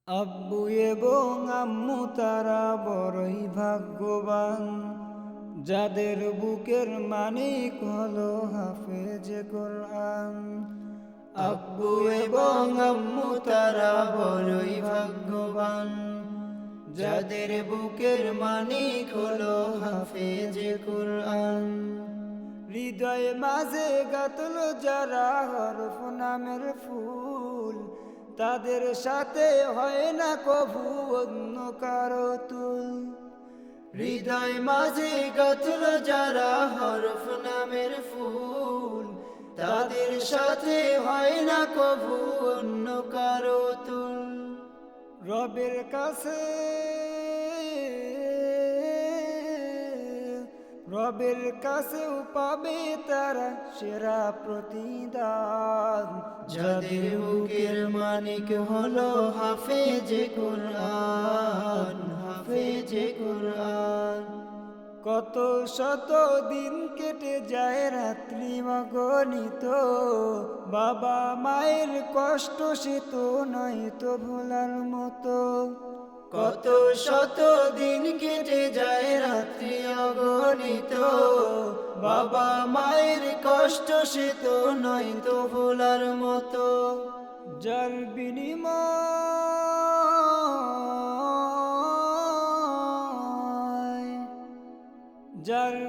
আব্বু এবং আম্মু তারা বড়ই ভাগ্যবান, যাদের বুকের মানিক হলো হাফেজ কোরআন। আব্বু এবং আম্মু তারা বড়ই ভাগ্যবান, যাদের বুকের মানিক হলো হাফেজ কোরআন। হৃদয় মাঝে গাতল যারা হরফ নামের ফুল, তাদের সাথে হয় না কভু অন্য কারো তুল। হৃদয় মাঝে গাতল যারা হরফ নামের ফুল, তাদের সাথে হয় না কভু অন্য কারো তুল। রবের কাছে রবের কাছেও পাবে তারা সেরা প্রতিদান, যাদের বুকের মানিক হলো হাফেজ কোরআন, হাফেজ কোরআন। কত শত দিন কেটে যায় রাত্রি অগণিত, বাবা মায়ের কষ্ট সে তো নয় তো ভোলার মতো। কত শত দিন কেটে যায় রাত্রি অগণিত, বাবা মায়ের কষ্ট সে তো নয় তো ভোলার মতো। যার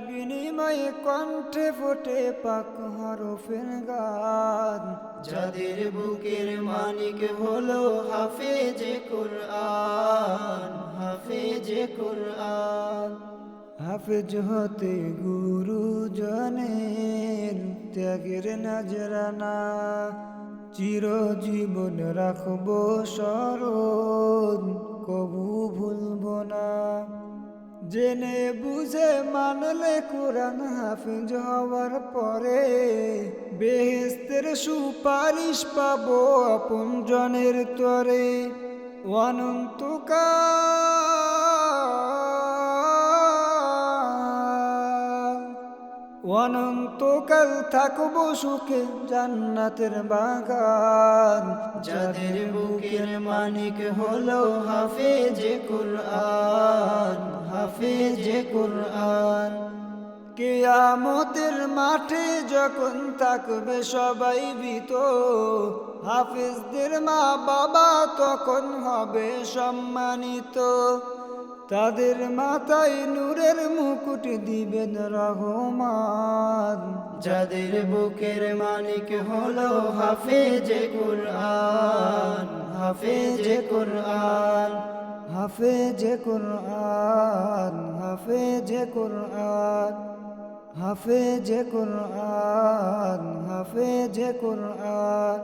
বিনিময়ে কণ্ঠে ফোটে পাক হরফের গান, যাদের বুকের মানিক হলো হাফেজ কোরআন, হাফেজ কোরআন। হাফেজ হতে গুরুজনের ত্যাগের নজরানা, চিরজীবন রাখবো স্মরণ, কবু ভুলবো না। জেনে বুঝে মানলে কোরআন হাফেজ হওয়ার পরে, বেহেশতের সুপারিশ পাবো আপন জনের তরে। অনন্তকাল থাকবো সুখে জান্নাতের বাগান, যাদের বুকের মানিক হলো হাফেজ কোরআন, হাফেজ কোরআন। কিয়ামতের মাঠে যখন থাকবে সবাই ভীত, হাফেজদের মা বাবা তখন হবে সম্মানিত। তাদের মাথায় নূরের মুকুট দিবেন রহমান, যাদের বুকের মানিক হলো হাফেজ কোরআন, হাফেজ কোরআন, হাফেজ কোরআন, হাফেজ কোরআন, হাফেজ কোরআন, হাফেজ কোরআন।